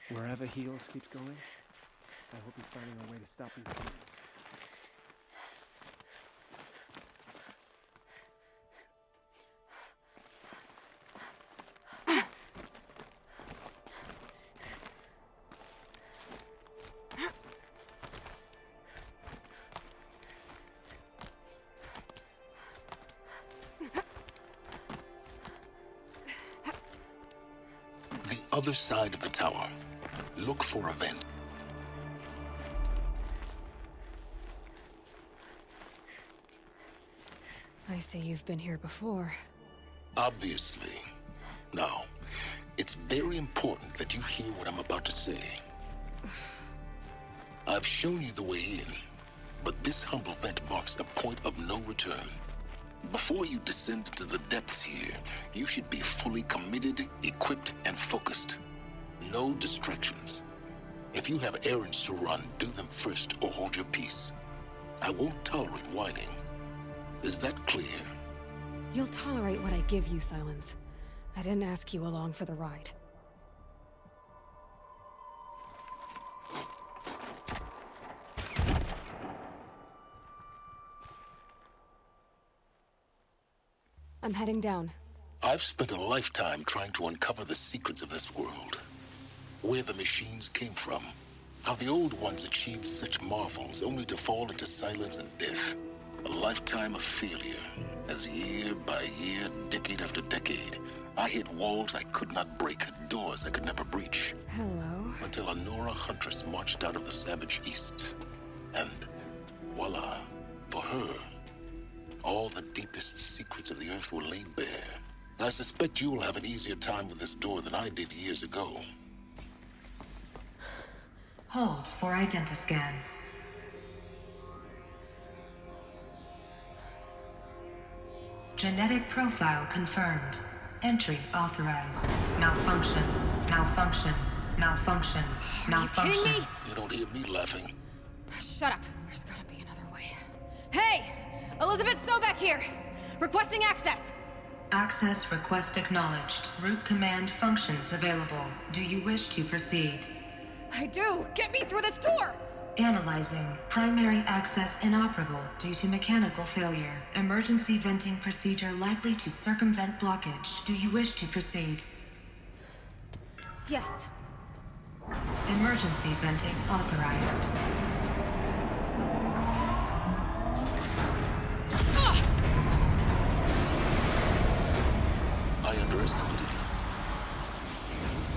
Wherever Heels keeps going, I hope he's finding a way to stop these people. Other side of the tower. Look for a vent. I see you've been here before. Obviously. Now, it's very important that you hear what I'm about to say. I've shown you the way in, but this humble vent marks a point of no return. Before you descend into the depths here, you should be fully committed, equipped, and focused. No distractions. If you have errands to run, do them first or hold your peace. I won't tolerate whining. Is that clear? You'll tolerate what I give you, Silence. I didn't ask you along for the ride. I'm heading down. I've spent a lifetime trying to uncover the secrets of this world. Where the machines came from. How the old ones achieved such marvels only to fall into silence and death. A lifetime of failure. As year by year, decade after decade, I hit walls I could not break, doors I could never breach. Hello. Until a Nora huntress marched out of the savage east. And voila, for her, all the deepest secrets of the earth were laid bare. I suspect you will have an easier time with this door than I did years ago. Hold for identiscan. Genetic profile confirmed. Entry authorized. Malfunction. Malfunction. Malfunction. Malfunction. Are you kidding me? You don't hear me laughing. Shut up. There's gotta be another way. Hey! Elizabeth Sobeck here! Requesting access! Access request acknowledged. Root command functions available. Do you wish to proceed? I do! Get me through this door! Analyzing. Primary access inoperable due to mechanical failure. Emergency venting procedure likely to circumvent blockage. Do you wish to proceed? Yes. Emergency venting authorized. I underestimated you.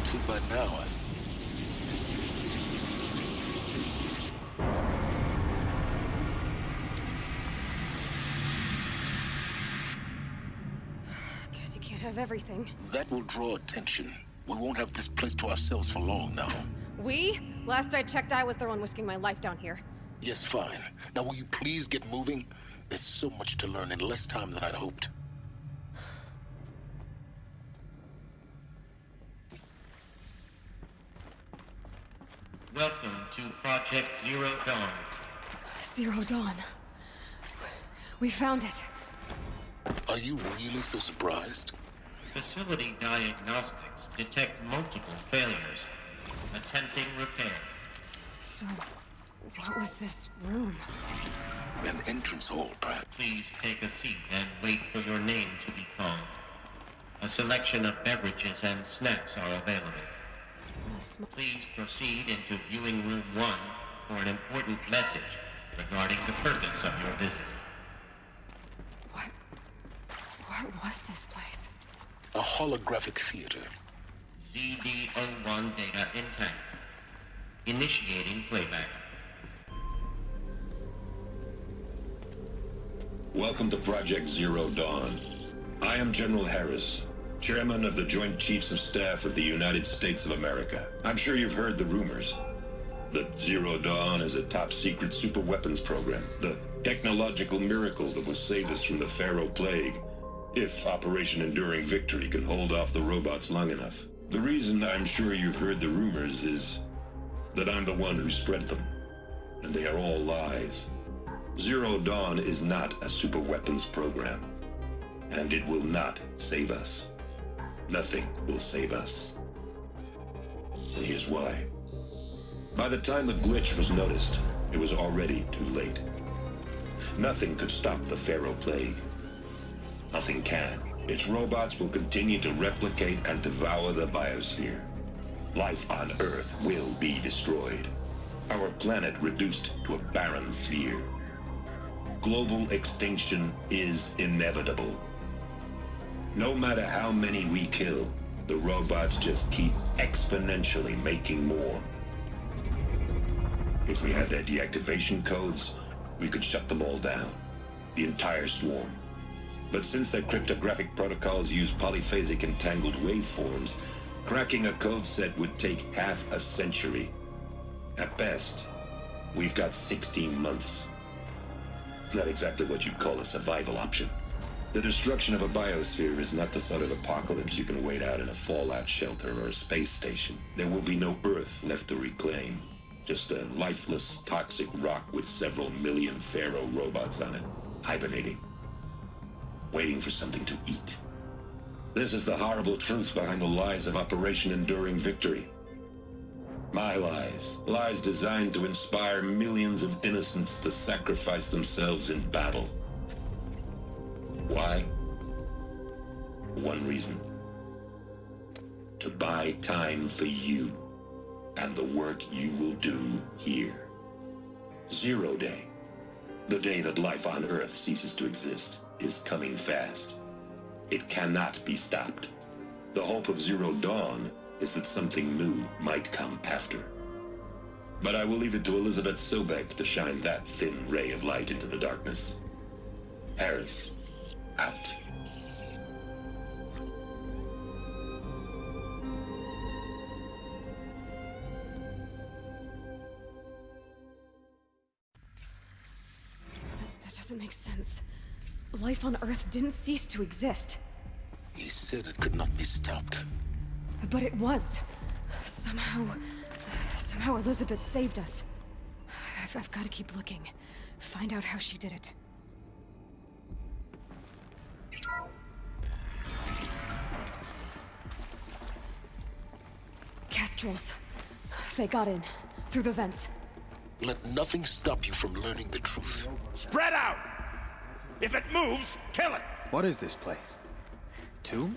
See, by now, Guess you can't have everything. that will draw attention. We won't have this place to ourselves for long now. We? Last I checked, I was the one risking my life down here. Yes, fine. Now will you please get moving? There's so much to learn in less time than I'd hoped. Welcome to Project Zero Dawn. Zero Dawn. We found it. Are you really so surprised? Facility diagnostics detect multiple failures. Attempting repair. So, what was this room? An entrance hall, perhaps. Please take a seat and wait for your name to be called. A selection of beverages and snacks are available. Please proceed into viewing room 1 for an important message regarding the purpose of your visit. What was this place? A holographic theater. ZD-01 data intact. Initiating playback. Welcome to Project Zero Dawn. I am General Harris, Chairman of the Joint Chiefs of Staff of the United States of America. I'm sure you've heard the rumors that Zero Dawn is a top-secret superweapons program, the technological miracle that will save us from the Pharaoh Plague, if Operation Enduring Victory can hold off the robots long enough. The reason I'm sure you've heard the rumors is that I'm the one who spread them, and they are all lies. Zero Dawn is not a superweapons program, and it will not save us. Nothing will save us. And here's why. By the time the glitch was noticed, it was already too late. Nothing could stop the Pharaoh Plague. Nothing can. Its robots will continue to replicate and devour the biosphere. Life on Earth will be destroyed. Our planet reduced to a barren sphere. Global extinction is inevitable. No matter how many we kill, the robots just keep exponentially making more. If we had their deactivation codes, we could shut them all down. The entire swarm. But since their cryptographic protocols use polyphasic entangled waveforms, cracking a code set would take half a century. At best, we've got 16 months. Not exactly what you'd call a survival option. The destruction of a biosphere is not the sort of apocalypse you can wait out in a fallout shelter or a space station. There will be no Earth left to reclaim. Just a lifeless, toxic rock with several million Pharaoh robots on it, hibernating. Waiting for something to eat. This is the horrible truth behind the lies of Operation Enduring Victory. My lies. Lies designed to inspire millions of innocents to sacrifice themselves in battle. Why? One reason. To buy time for you and the work you will do here. 0 Day. The day that life on Earth ceases to exist is coming fast. It cannot be stopped. The hope of Zero Dawn is that something new might come after. But I will leave it to Elizabeth Sobek to shine that thin ray of light into the darkness. Harris, out. That doesn't make sense. Life on Earth didn't cease to exist. He said it could not be stopped. But it was. Somehow Elizabeth saved us. I've got to keep looking. Find out how she did it. Kestrels. They got in. Through the vents. Let nothing stop you from learning the truth. Spread out! If it moves, kill it! What is this place? Tomb?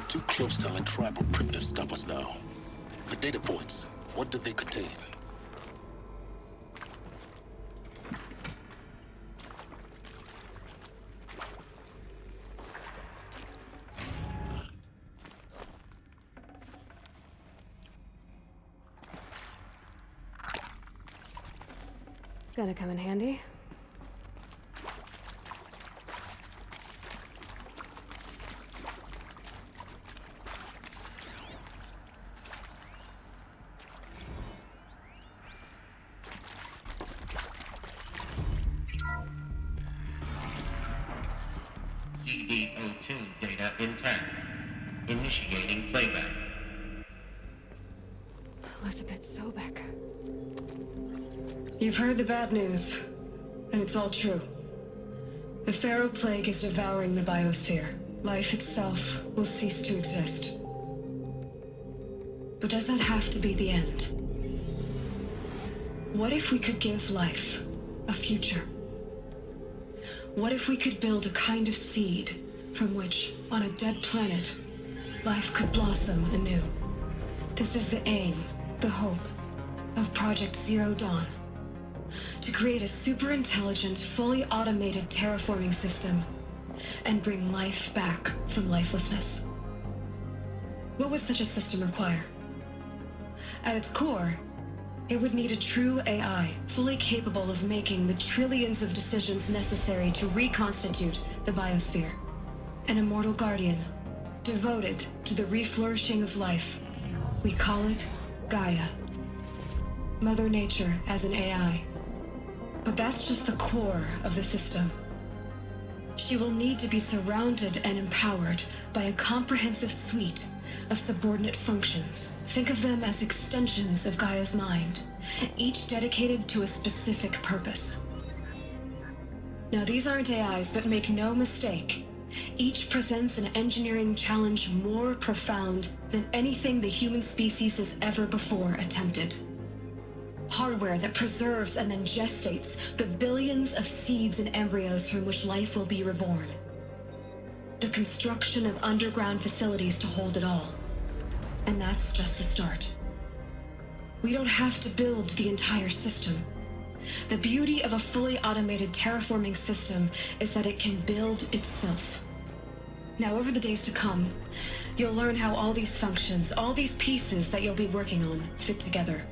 Too close to let tribal primitives stop us now. The data points, what do they contain? Gonna come in handy. CD02 data intact. Initiating playback. Elizabeth Sobek. You've heard the bad news, and it's all true. The Pharaoh Plague is devouring the biosphere. Life itself will cease to exist. But does that have to be the end? What if we could give life a future? What if we could build a kind of seed from which, on a dead planet, life could blossom anew? This is the aim, the hope, of Project Zero Dawn. To create a super-intelligent, fully automated terraforming system and bring life back from lifelessness. What would such a system require? At its core, it would need a true AI, fully capable of making the trillions of decisions necessary to reconstitute the biosphere. An immortal guardian, devoted to the reflourishing of life. We call it Gaia. Mother Nature as an AI. But that's just the core of the system. She will need to be surrounded and empowered by a comprehensive suite of subordinate functions. Think of them as extensions of Gaia's mind, each dedicated to a specific purpose. Now, these aren't AIs, but make no mistake, each presents an engineering challenge more profound than anything the human species has ever before attempted. Hardware that preserves and then gestates the billions of seeds and embryos from which life will be reborn. The construction of underground facilities to hold it all. And that's just the start. We don't have to build the entire system. The beauty of a fully automated terraforming system is that it can build itself. Now, over the days to come, you'll learn how all these functions, all these pieces that you'll be working on, fit together.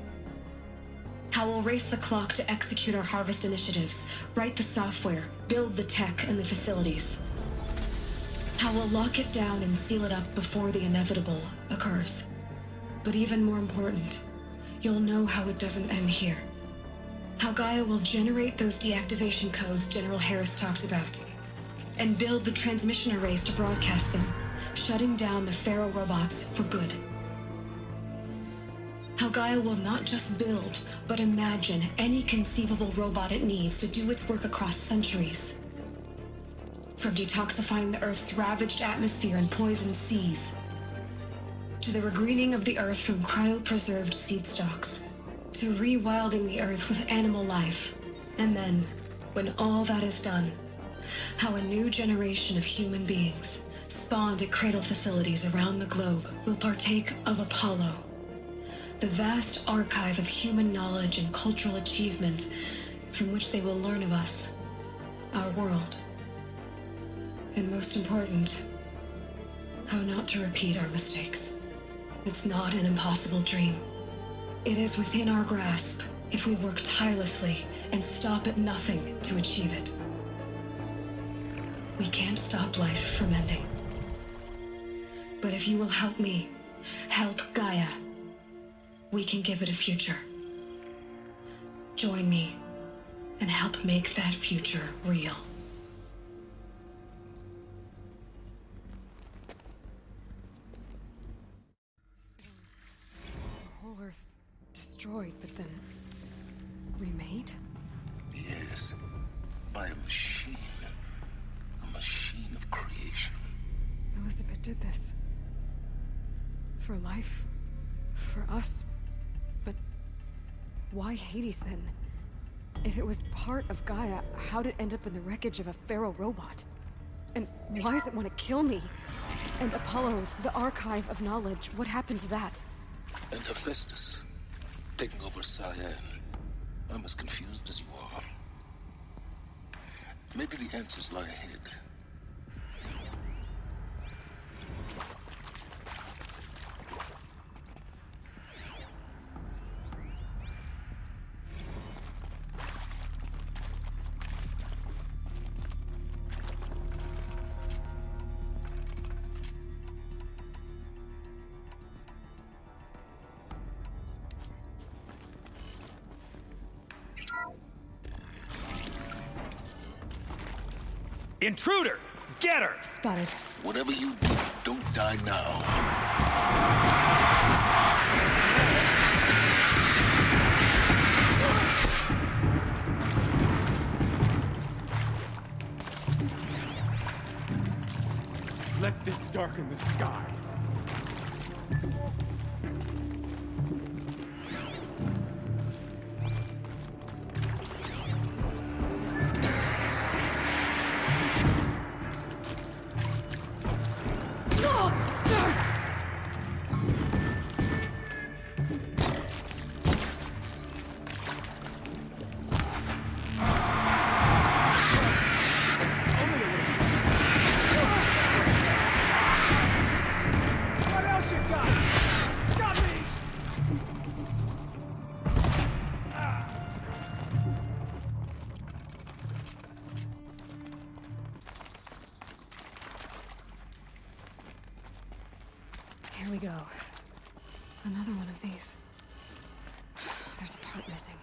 How we'll race the clock to execute our harvest initiatives, write the software, build the tech and the facilities. How we'll lock it down and seal it up before the inevitable occurs. But even more important, you'll know how it doesn't end here. How Gaia will generate those deactivation codes General Harris talked about, and build the transmission arrays to broadcast them, shutting down the Pharaoh robots for good. How Gaia will not just build, but imagine any conceivable robot it needs to do its work across centuries. From detoxifying the Earth's ravaged atmosphere and poisoned seas, to the regreening of the Earth from cryopreserved seed stalks, to rewilding the Earth with animal life. And then, when all that is done, how a new generation of human beings, spawned at cradle facilities around the globe, will partake of Apollo, the vast archive of human knowledge and cultural achievement from which they will learn of us, our world. And most important, how not to repeat our mistakes. It's not an impossible dream. It is within our grasp if we work tirelessly and stop at nothing to achieve it. We can't stop life from ending. But if you will help me, help Gaia, we can give it a future. Join me and help make that future real. The whole Earth destroyed, but then remade? Yes, by a machine. A machine of creation. Elizabeth did this. For life. For us. But why Hades then? If it was part of Gaia, how'd it end up in the wreckage of a Pharaoh robot? And why does it want to kill me? And Apollo, the archive of knowledge, what happened to that? And Hephaestus, taking over Cyan. I'm as confused as you are. Maybe the answers lie ahead. Intruder! Get her! Spotted. Whatever you do, don't die now. Let this darken the sky. There's a part missing.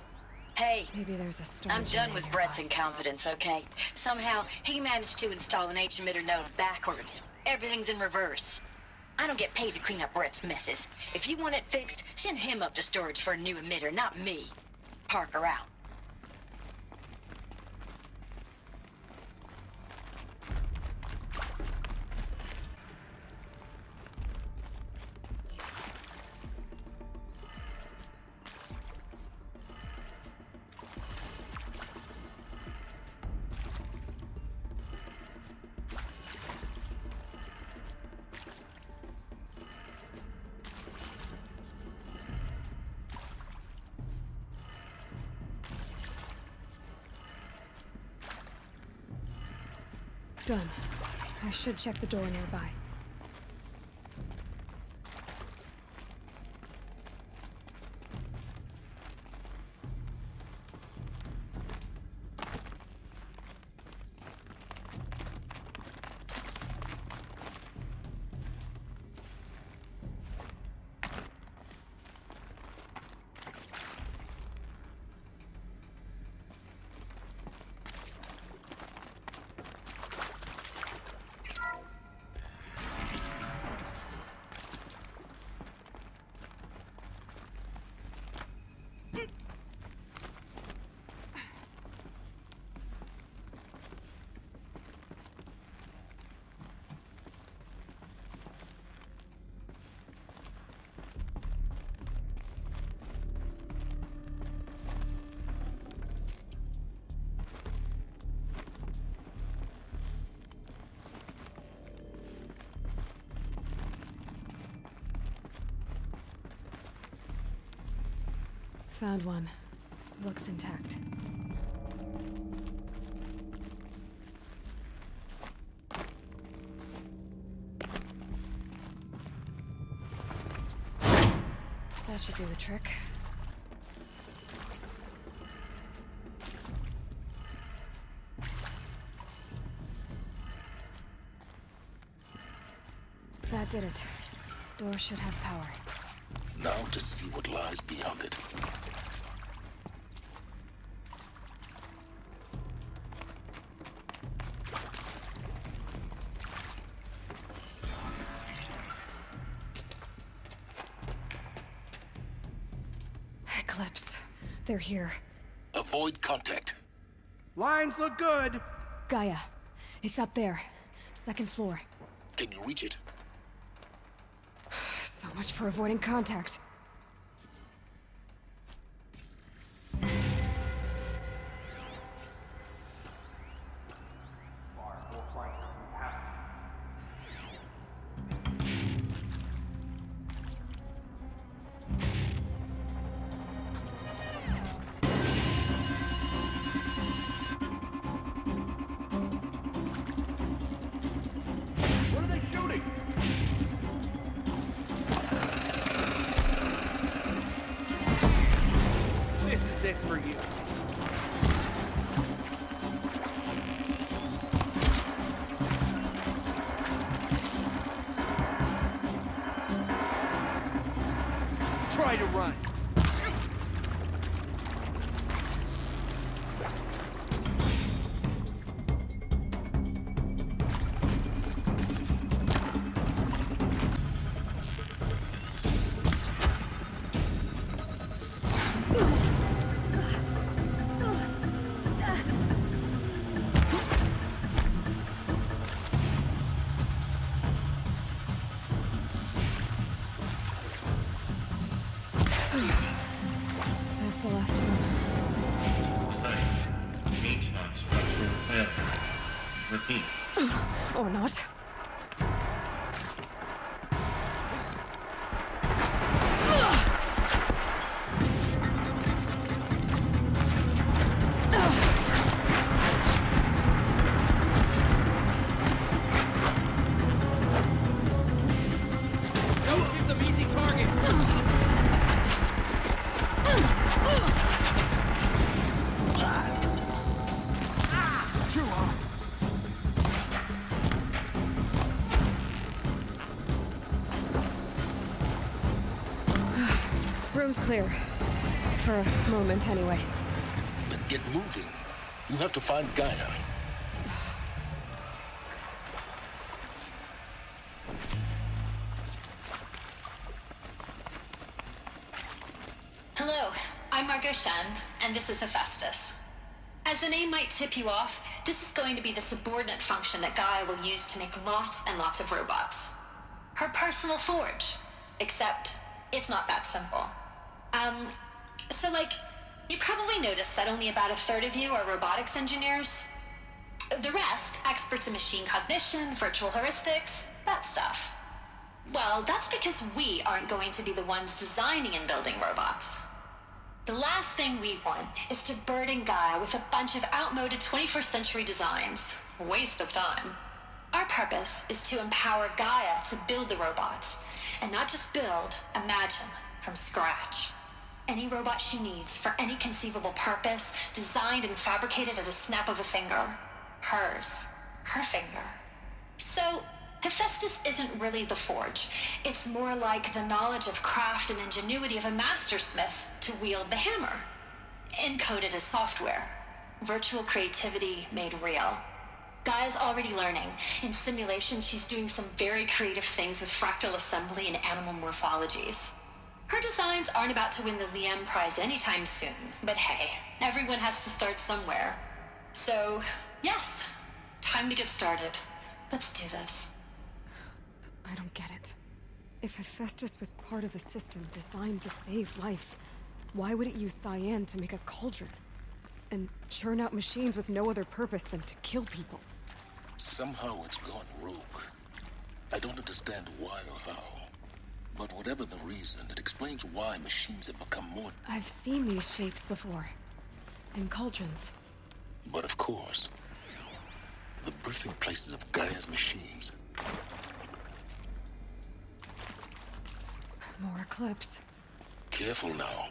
Hey, Maybe there's a storage I'm done area with nearby. Brett's incompetence, okay? Somehow, he managed to install an H-emitter node backwards. Everything's in reverse. I don't get paid to clean up Brett's messes. If you want it fixed, send him up to storage for a new emitter, not me. Parker out. Done. I should check the door nearby. Found one. Looks intact. That should do the trick. That did it. Door should have power. Now to see what lies beyond it. Eclipse. They're here. Avoid contact. Lines look good. Gaia. It's up there. Second floor. Can you reach it? So much for avoiding contact. What are they shooting? This is it for you. Try to run. That's the last of them. H-lock structure failure. Repeat. Or not. Don't give them easy targets. Too high. Room's clear. For a moment, anyway. Then get moving. You have to find Gaia. Hello, I'm Margot Shan, and this is Hephaestus. As the name might tip you off, this is going to be the subordinate function that Gaia will use to make lots and lots of robots. Her personal forge. Except, it's not that simple. So you probably noticed that only about a third of you are robotics engineers. The rest, experts in machine cognition, virtual heuristics, that stuff. Well, that's because we aren't going to be the ones designing and building robots. The last thing we want is to burden Gaia with a bunch of outmoded 21st century designs. Waste of time. Our purpose is to empower Gaia to build the robots, and not just build, imagine, from scratch. Any robot she needs for any conceivable purpose, designed and fabricated at a snap of a finger. Hers. Her finger. So, Hephaestus isn't really the forge. It's more like the knowledge of craft and ingenuity of a mastersmith to wield the hammer. Encoded as software. Virtual creativity made real. Gaia's already learning. In simulation, she's doing some very creative things with fractal assembly and animal morphologies. Her designs aren't about to win the Liam Prize anytime soon, but hey, everyone has to start somewhere. So, yes, time to get started. Let's do this. I don't get it. If Hephaestus was part of a system designed to save life, why would it use cyan to make a cauldron? And churn out machines with no other purpose than to kill people? Somehow it's gone rogue. I don't understand why or how. But whatever the reason, it explains why machines have become more... I've seen these shapes before. In cauldrons. But of course, the birthing places of Gaia's machines. More eclipse. Careful now.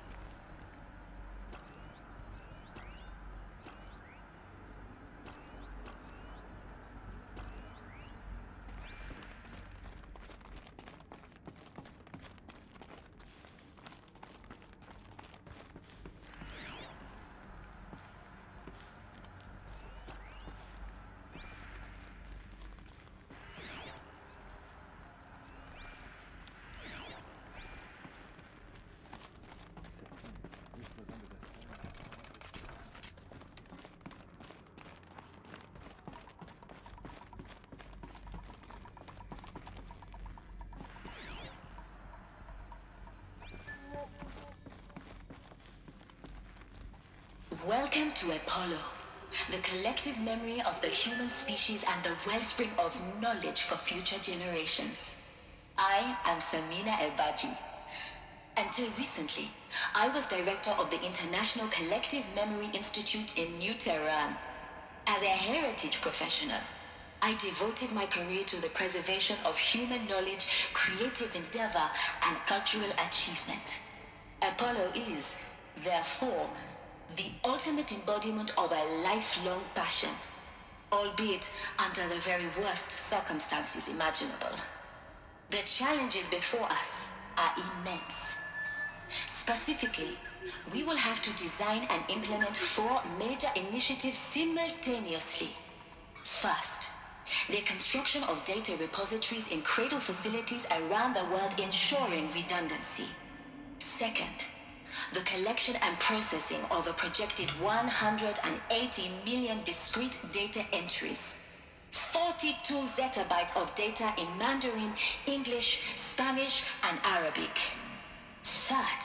Welcome to Apollo, the collective memory of the human species and the wellspring of knowledge for future generations. I am Samina Ebaji. Until recently, I was director of the International Collective Memory Institute in New Tehran. As a heritage professional, I devoted my career to the preservation of human knowledge, creative endeavor, and cultural achievement. Apollo is, therefore, the ultimate embodiment of a lifelong passion, albeit under the very worst circumstances imaginable. The challenges before us are immense. Specifically, we will have to design and implement 4 major initiatives simultaneously. First, the construction of data repositories in cradle facilities around the world, ensuring redundancy. Second, the collection and processing of a projected 180 million discrete data entries. 42 zettabytes of data in Mandarin, English, Spanish, and Arabic. Third,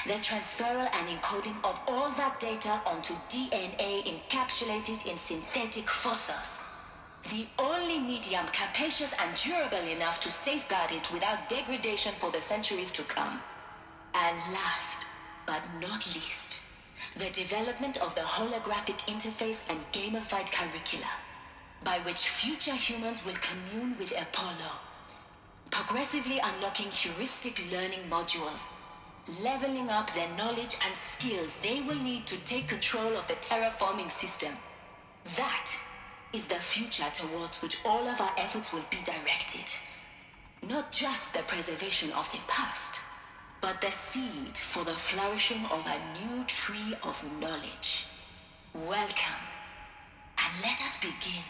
the transferal and encoding of all that data onto DNA encapsulated in synthetic fossils. The only medium capacious and durable enough to safeguard it without degradation for the centuries to come. And last, but not least, the development of the holographic interface and gamified curricula, by which future humans will commune with Apollo, progressively unlocking heuristic learning modules, leveling up their knowledge and skills they will need to take control of the terraforming system. That is the future towards which all of our efforts will be directed. Not just the preservation of the past, but the seed for the flourishing of a new tree of knowledge. Welcome, and let us begin.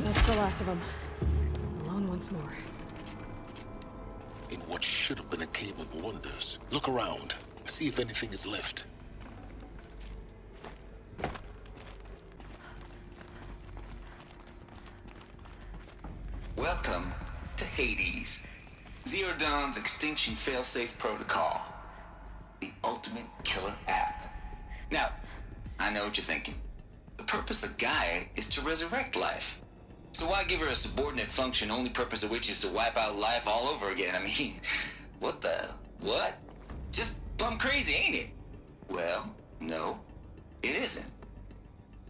That's the last of them. Alone once more. In what should have been a cave of wonders. Look around. See if anything is left. Welcome to Hades. Zero Dawn's extinction failsafe protocol. The ultimate killer app. Now, I know what you're thinking. The purpose of Gaia is to resurrect life. So why give her a subordinate function, only purpose of which is to wipe out life all over again? I mean, what? Just plumb crazy, ain't it? Well, no, it isn't.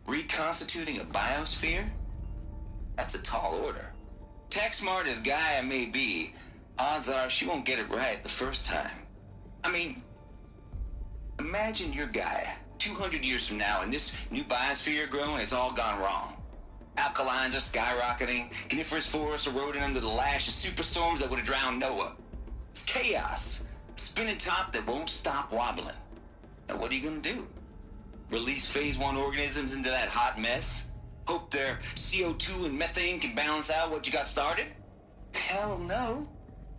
Reconstituting a biosphere? That's a tall order. Tech smart as Gaia may be, odds are she won't get it right the first time. I mean, imagine you're Gaia, 200 years from now, and this new biosphere growing, it's all gone wrong. Alkalines are skyrocketing, coniferous forests eroding under the lash of superstorms that would have drowned Noah. It's chaos, spinning top that won't stop wobbling. Now what are you gonna do? Release phase 1 organisms into that hot mess? Hope their CO2 and methane can balance out what you got started? Hell no.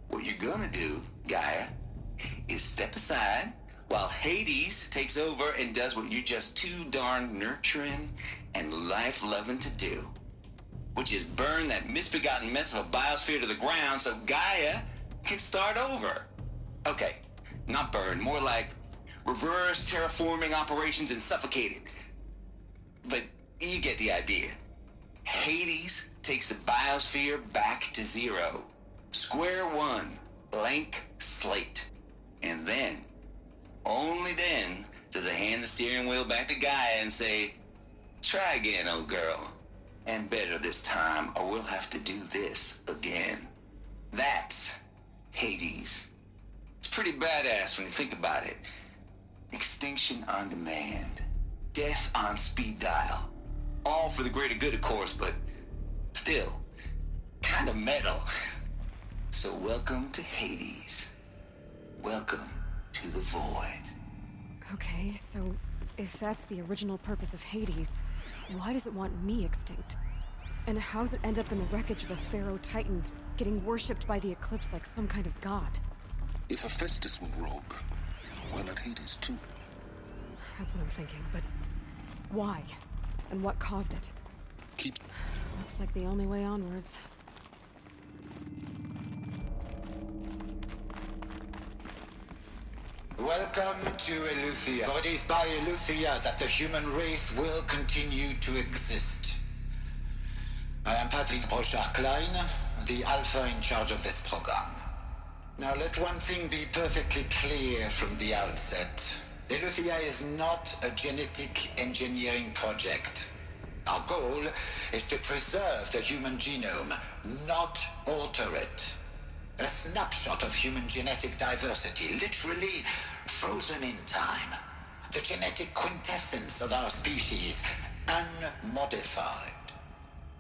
What you're gonna do, Gaia, is step aside while Hades takes over and does what you're just too darn nurturing and life-loving to do, which is burn that misbegotten mess of a biosphere to the ground so Gaia can start over. Okay, not burn, more like reverse terraforming operations and suffocate it. But you get the idea. Hades takes the biosphere back to zero. Square one, blank slate. And then, only then, does it hand the steering wheel back to Gaia and say, try again, old girl. And better this time, or we'll have to do this again. That's Hades. It's pretty badass when you think about it. Extinction on demand. Death on speed dial. All for the greater good, of course, but still, kind of metal. So welcome to Hades. Welcome to the void. Okay, so if that's the original purpose of Hades, why does it want me extinct? And how's it end up in the wreckage of a Pharaoh Titan, getting worshipped by the Eclipse like some kind of god? If Hephaestus went rogue, why not Hades too? That's what I'm thinking, but why? And what caused it? Looks like the only way onwards. Welcome to Eleuthia. For it is by Eleuthia that the human race will continue to exist. I am Patrick Brochard-Klein, the Alpha in charge of this program. Now let one thing be perfectly clear from the outset. Eleuthia is not a genetic engineering project. Our goal is to preserve the human genome, not alter it. A snapshot of human genetic diversity, literally frozen in time. The genetic quintessence of our species, unmodified.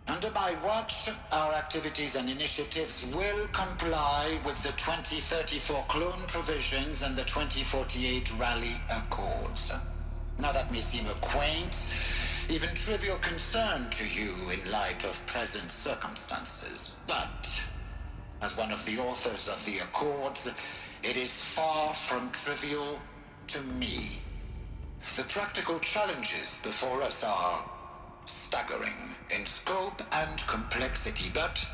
Under my watch, our activities and initiatives will comply with the 2034 clone provisions and the 2048 Rally Accords. Now that may seem a quaint, even trivial concern to you in light of present circumstances, but as one of the authors of the Accords, it is far from trivial to me. The practical challenges before us are staggering in scope and complexity, but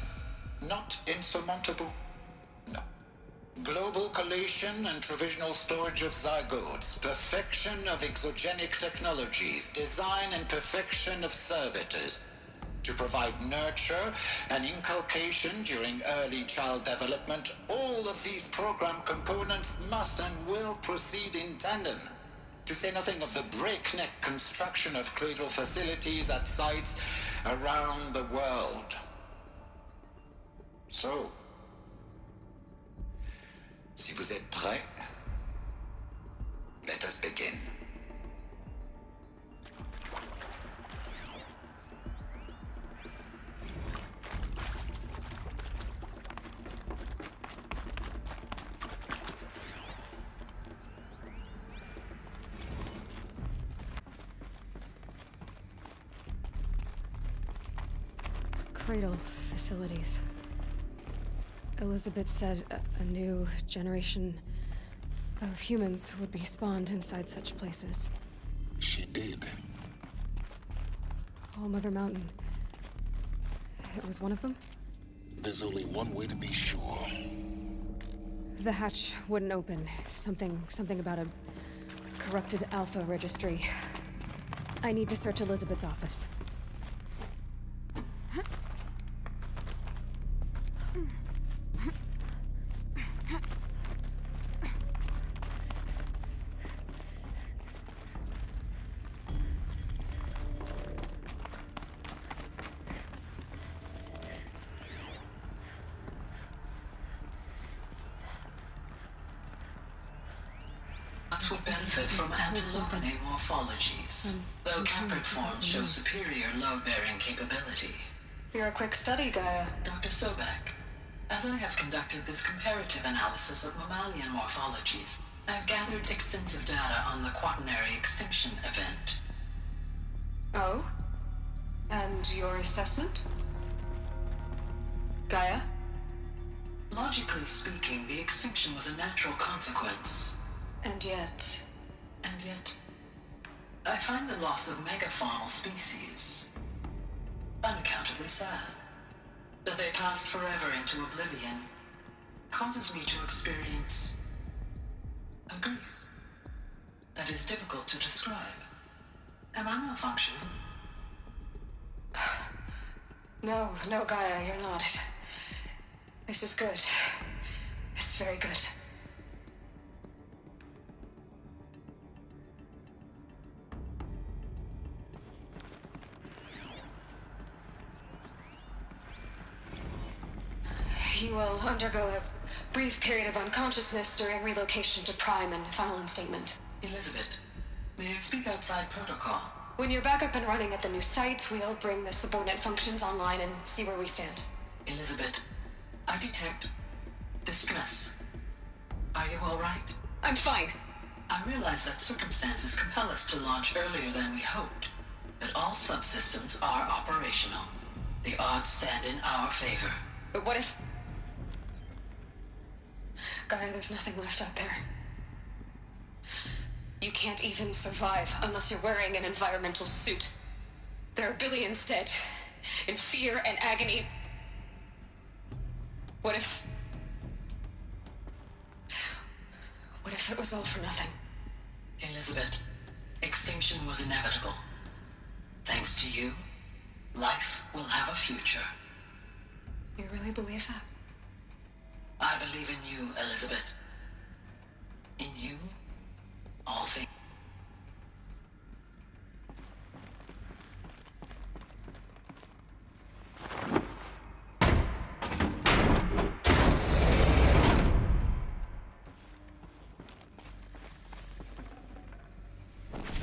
not insurmountable. No. Global collation and provisional storage of zygotes, perfection of exogenic technologies, design and perfection of servitors to provide nurture and inculcation during early child development. All of these program components must and will proceed in tandem. To say nothing of the breakneck construction of cradle facilities at sites around the world. So, si vous êtes prêts, let us begin. Cradle facilities. Elizabeth said a new generation of humans would be spawned inside such places. She did. All Mother Mountain. It was one of them? There's only one way to be sure. The hatch wouldn't open. Something about a corrupted Alpha registry. I need to search Elizabeth's office. Would benefit from antilope morphologies, though caprid forms show superior load-bearing capability. You're a quick study, Gaia. Dr. Sobek, as I have conducted this comparative analysis of mammalian morphologies, I've gathered extensive data on the quaternary extinction event. Oh? And your assessment? Gaia? Logically speaking, the extinction was a natural consequence. And yet, I find the loss of megafaunal species unaccountably sad. That they passed forever into oblivion causes me to experience a grief that is difficult to describe. Am I malfunctioning? No, Gaia, you're not. This is good. It's very good. You will undergo a brief period of unconsciousness during relocation to Prime and final instatement. Elizabeth, may I speak outside protocol? When you're back up and running at the new site, we'll bring the subordinate functions online and see where we stand. Elizabeth, I detect distress. Are you all right? I'm fine. I realize that circumstances compel us to launch earlier than we hoped, but all subsystems are operational. The odds stand in our favor. But what if... Gaia, there's nothing left out there. You can't even survive unless you're wearing an environmental suit. There are billions dead, in fear and agony. What if it was all for nothing? Elizabeth, extinction was inevitable. Thanks to you, life will have a future. You really believe that? I believe in you, Elizabeth. In you, all things.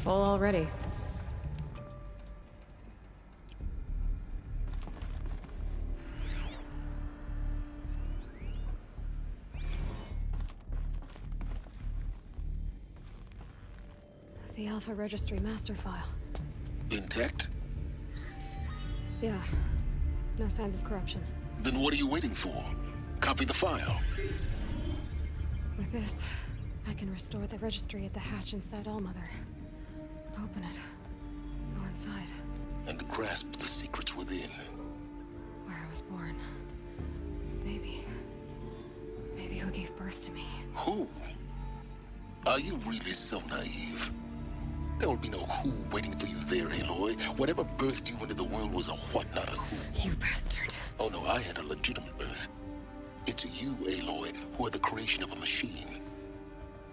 Full already. The Alpha Registry master file. Intact? Yeah. No signs of corruption. Then what are you waiting for? Copy the file. With this, I can restore the registry at the hatch inside Allmother. Open it. Go inside. And grasp the secrets within. Where I was born. Maybe who gave birth to me. Who? Are you really so naive? There will be no who waiting for you there, Aloy. Whatever birthed you into the world was a what, not a who. You bastard. Oh no, I had a legitimate birth. It's you, Aloy, who are the creation of a machine.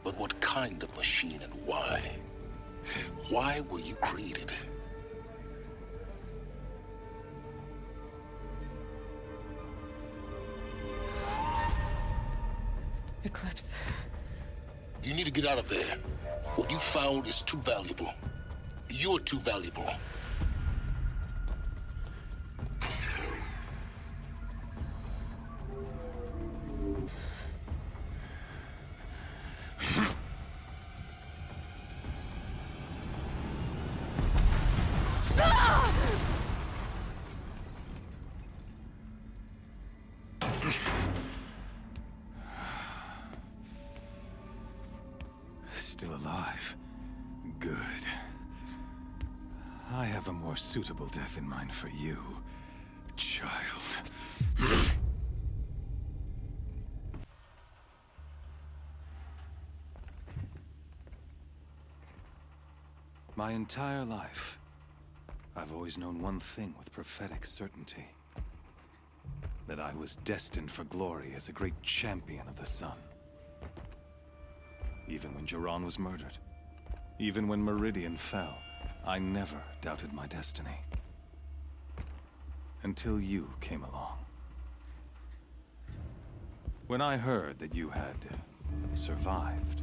But what kind of machine and why? Why were you created? Eclipse. You need to get out of there. What you found is too valuable. You're too valuable. Still alive. Good. I have a more suitable death in mind for you, child. My entire life, I've always known one thing with prophetic certainty. That I was destined for glory as a great champion of the sun. Even when Jiran was murdered, even when Meridian fell, I never doubted my destiny. Until you came along. When I heard that you had survived,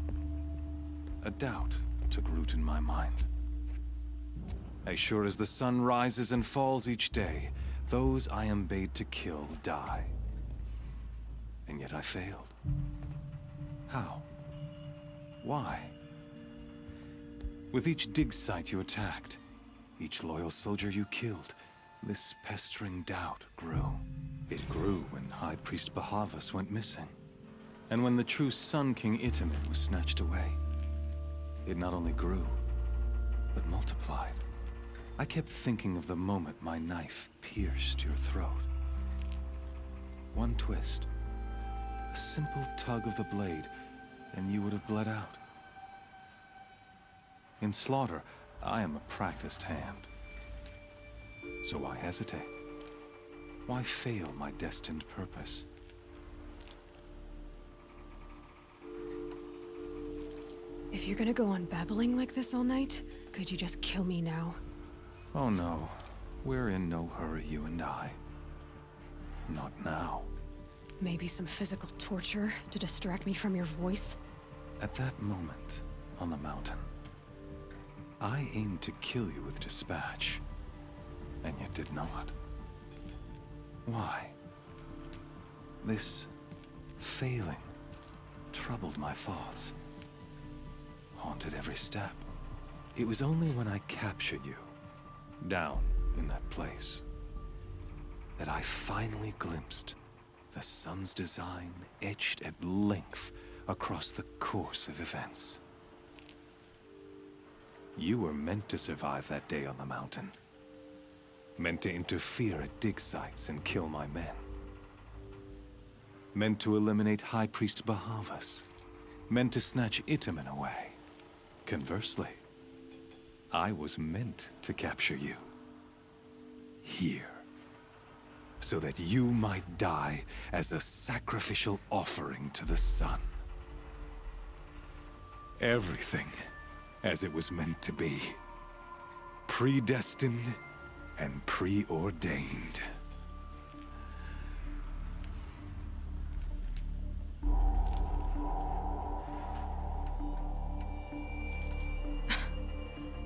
a doubt took root in my mind. As sure as the sun rises and falls each day, those I am bade to kill die. And yet I failed. How? Why? With each dig site you attacked, each loyal soldier you killed, this pestering doubt grew. It grew when High Priest Bahavas went missing, and when the true Sun King Itamen was snatched away. It not only grew, but multiplied. I kept thinking of the moment my knife pierced your throat. One twist, a simple tug of the blade, and you would have bled out. In slaughter, I am a practiced hand. So why hesitate? Why fail my destined purpose? If you're gonna go on babbling like this all night, could you just kill me now? Oh no, we're in no hurry, you and I. Not now. Maybe some physical torture to distract me from your voice? At that moment, on the mountain, I aimed to kill you with dispatch, and yet did not. Why? This failing troubled my thoughts, haunted every step. It was only when I captured you, down in that place, that I finally glimpsed the sun's design etched at length across the course of events. You were meant to survive that day on the mountain. Meant to interfere at dig sites and kill my men. Meant to eliminate High Priest Bahavas. Meant to snatch Itamen away. Conversely, I was meant to capture you. Here. So that you might die as a sacrificial offering to the sun. Everything as it was meant to be. Predestined and preordained.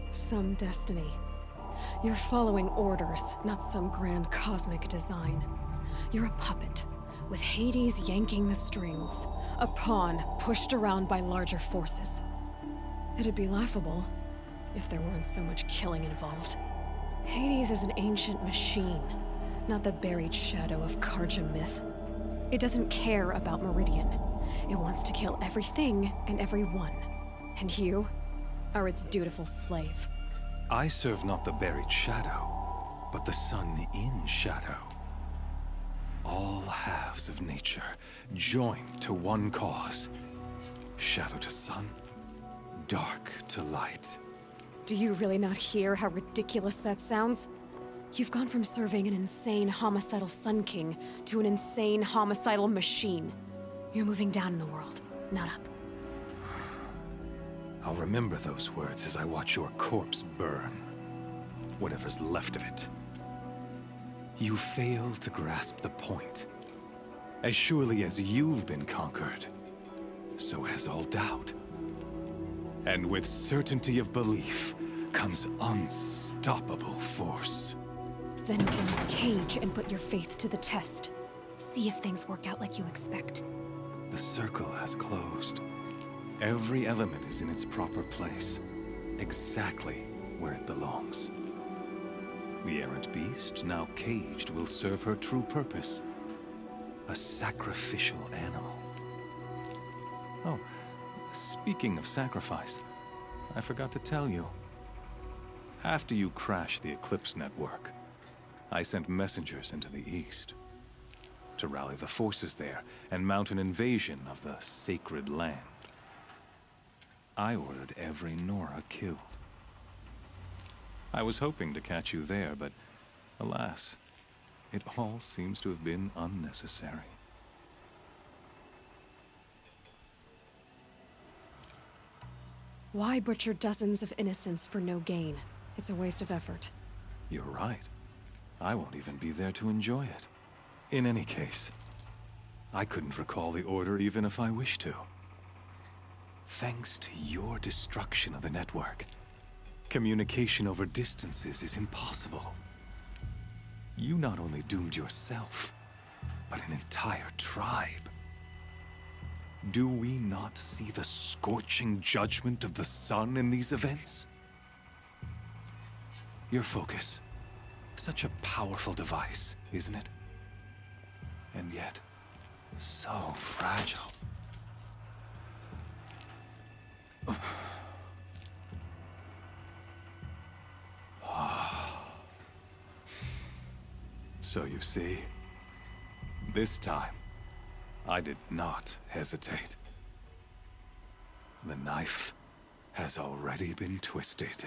Some destiny. You're following orders, not some grand cosmic design. You're a puppet, with Hades yanking the strings. A pawn pushed around by larger forces. It'd be laughable if there weren't so much killing involved. Hades is an ancient machine, not the buried shadow of Karja myth. It doesn't care about Meridian. It wants to kill everything and everyone. And you are its dutiful slave. I serve not the buried shadow, but the sun in shadow. All halves of nature joined to one cause. Shadow to sun, dark to light. Do you really not hear how ridiculous that sounds? You've gone from serving an insane homicidal Sun King to an insane homicidal machine. You're moving down in the world, not up. I'll remember those words as I watch your corpse burn. Whatever's left of it. You fail to grasp the point. As surely as you've been conquered, so has all doubt. And with certainty of belief comes unstoppable force. Then get in this cage and put your faith to the test. See if things work out like you expect. The circle has closed. Every element is in its proper place, exactly where it belongs. The errant beast, now caged, will serve her true purpose. A sacrificial animal. Oh, speaking of sacrifice, I forgot to tell you. After you crashed the Eclipse network, I sent messengers into the east to rally the forces there and mount an invasion of the sacred land. I ordered every Nora killed. I was hoping to catch you there, but alas, it all seems to have been unnecessary. Why butcher dozens of innocents for no gain? It's a waste of effort. You're right. I won't even be there to enjoy it. In any case, I couldn't recall the order even if I wished to. Thanks to your destruction of the network, communication over distances is impossible. You not only doomed yourself, but an entire tribe. Do we not see the scorching judgment of the sun in these events? Your focus, such a powerful device, isn't it? And yet, so fragile. So you see, this time, I did not hesitate. The knife has already been twisted.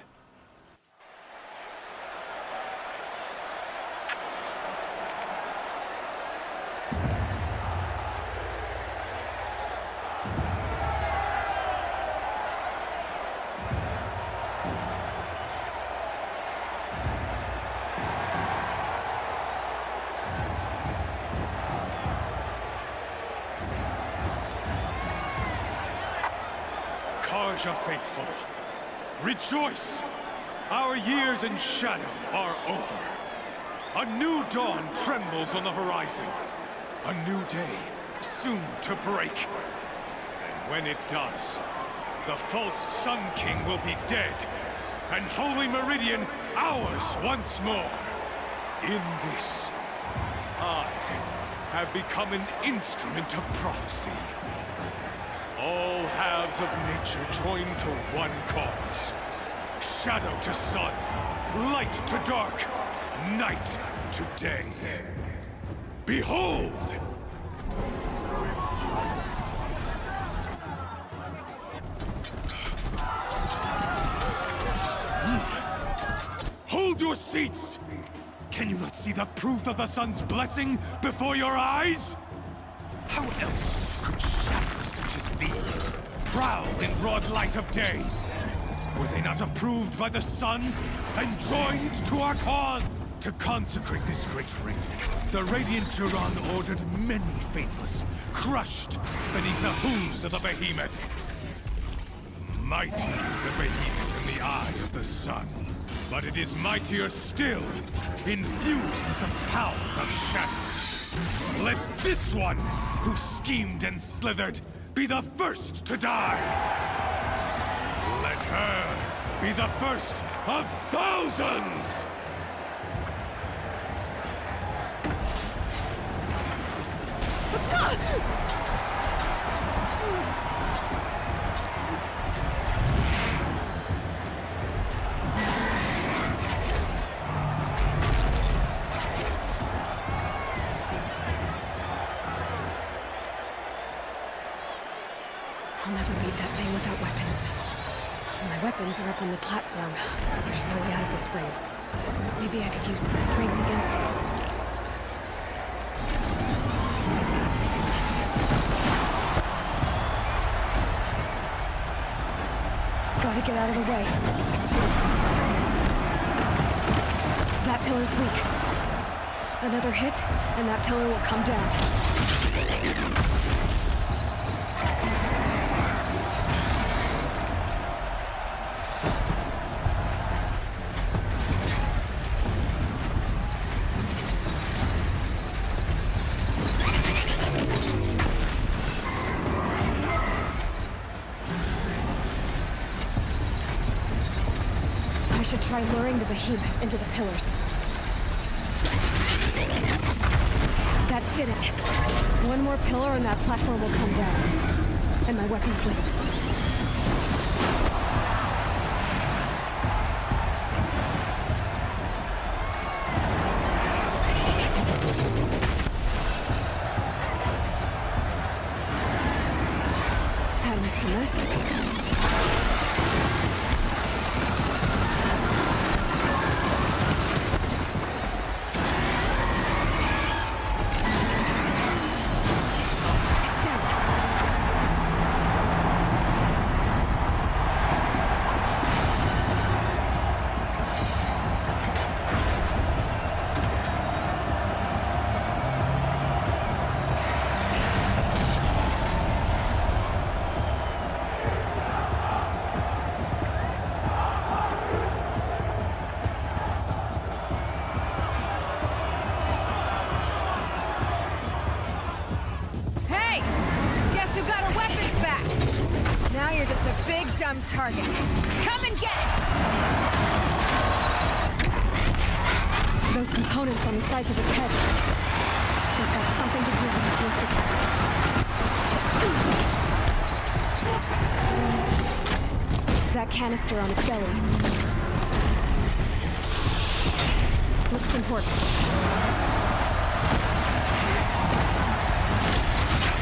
Karja faithful, rejoice! Our years in shadow are over. A new dawn trembles on the horizon. A new day soon to break. And when it does, the false Sun King will be dead, and Holy Meridian ours once more. In this, I have become an instrument of prophecy. All halves of nature joined to one cause. Shadow to sun, light to dark, night to day. Behold! Hold your seats! Can you not see the proof of the sun's blessing before your eyes? How else could shadows such as these prowl in broad light of day? Were they not approved by the sun and joined to our cause? To consecrate this great ring, the Radiant Turan ordered many faithless, crushed beneath the hooves of the behemoth. Mighty is the behemoth in the eye of the sun, but it is mightier still, infused with the power of shadow. Let this one, who schemed and slithered, be the first to die! Let her be the first of thousands! I'll never beat that thing without weapons. My weapons are up on the platform. There's no way out of this ring. Maybe I could use its strength against it. Gotta get out of the way. That pillar's weak. Another hit, and that pillar will come down. I should try luring the behemoth into the pillars. That did it. One more pillar and that platform will come down. And my weapons with it. That makes a mess. Dumb target. Come and get it! Those components on the sides of its head. They've got something to do with this lift attack. That canister on its belly. Looks important.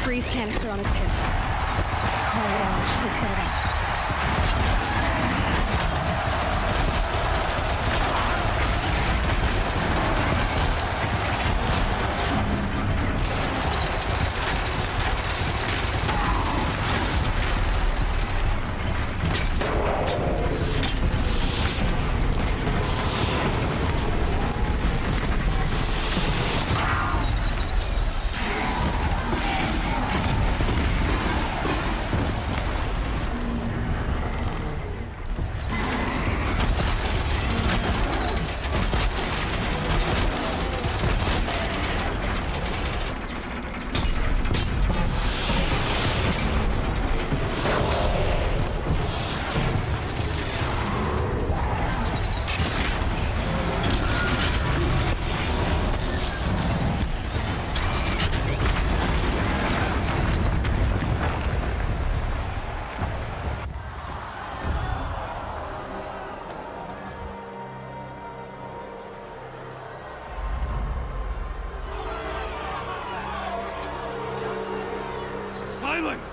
Freeze canister on its hips. Call it out. Should set it off. Silence!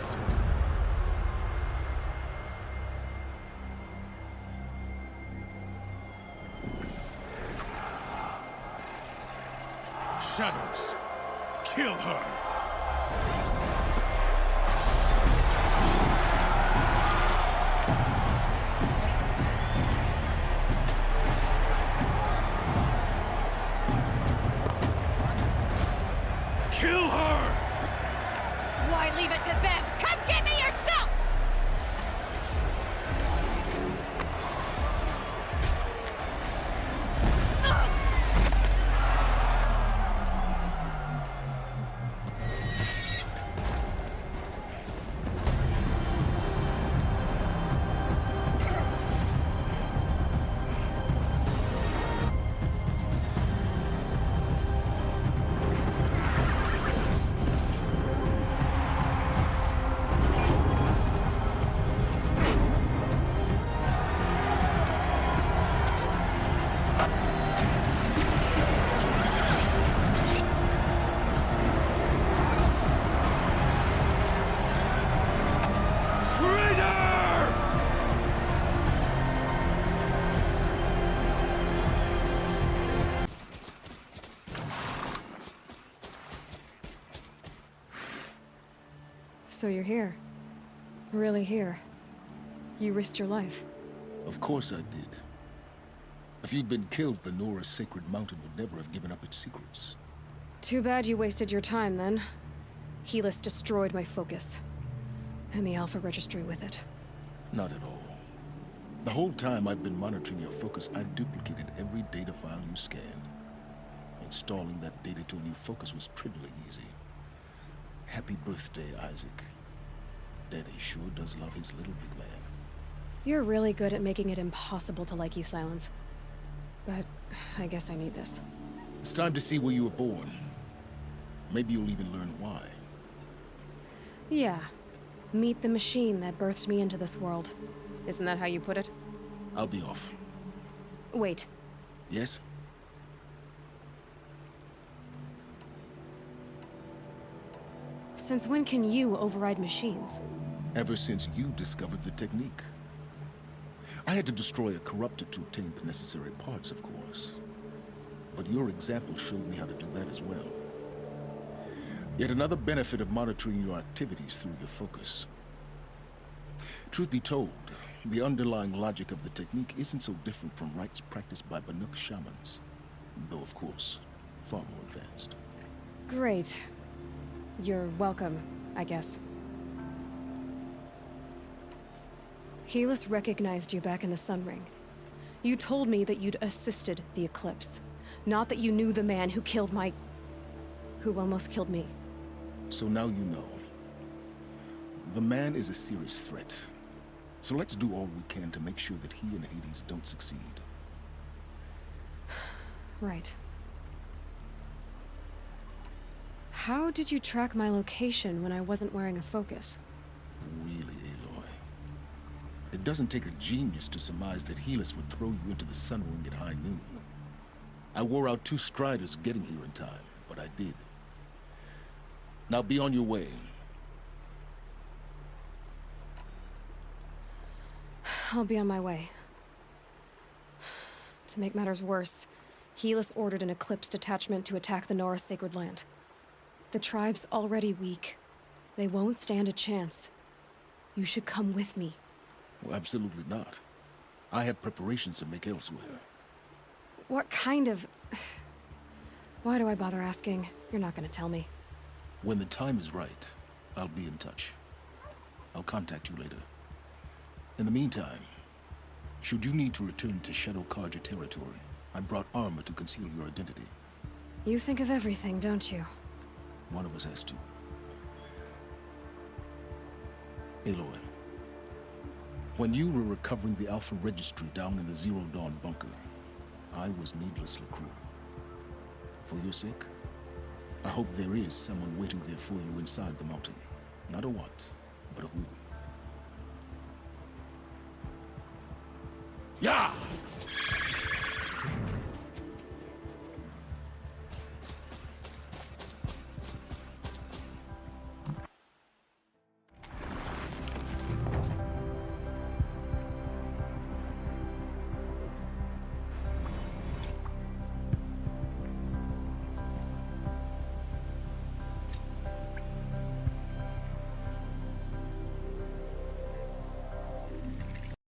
Shadows, kill her! Kill her! Why leave it to them? Come get me yourself! So you're here. Really here. You risked your life. Of course I did. If you'd been killed, the Nora's sacred mountain would never have given up its secrets. Too bad you wasted your time, then. Helis destroyed my focus. And the Alpha Registry with it. Not at all. The whole time I've been monitoring your focus, I duplicated every data file you scanned. Installing that data to a new focus was trivially easy. Happy birthday, Isaac. Daddy sure does love his little big man. You're really good at making it impossible to like you, Silence. But I guess I need this. It's time to see where you were born. Maybe you'll even learn why. Yeah. Meet the machine that birthed me into this world. Isn't that how you put it? I'll be off. Wait. Yes? Since when can you override machines? Ever since you discovered the technique. I had to destroy a corruptor to obtain the necessary parts, of course. But your example showed me how to do that as well. Yet another benefit of monitoring your activities through your focus. Truth be told, the underlying logic of the technique isn't so different from rites practiced by Banuk shamans. Though, of course, far more advanced. Great. You're welcome, I guess. Helis recognized you back in the Sun Ring. You told me that you'd assisted the Eclipse. Not that you knew the man who killed who almost killed me. So now you know. The man is a serious threat. So let's do all we can to make sure that he and Hades don't succeed. Right. How did you track my location when I wasn't wearing a focus? Really, Aloy? It doesn't take a genius to surmise that Helis would throw you into the Sun Ring at high noon. I wore out 2 striders getting here in time, but I did. Now be on your way. I'll be on my way. To make matters worse, Helis ordered an Eclipse detachment to attack the Nora Sacred Land. The tribe's already weak. They won't stand a chance. You should come with me. Well, absolutely not. I have preparations to make elsewhere. What kind of... Why do I bother asking? You're not gonna tell me. When the time is right, I'll be in touch. I'll contact you later. In the meantime, should you need to return to Shadow Karja territory, I brought armor to conceal your identity. You think of everything, don't you? One of us has to. Aloy, when you were recovering the Alpha Registry down in the Zero Dawn bunker, I was needlessly cruel. For your sake, I hope there is someone waiting there for you inside the mountain. Not a what, but a who. Yeah!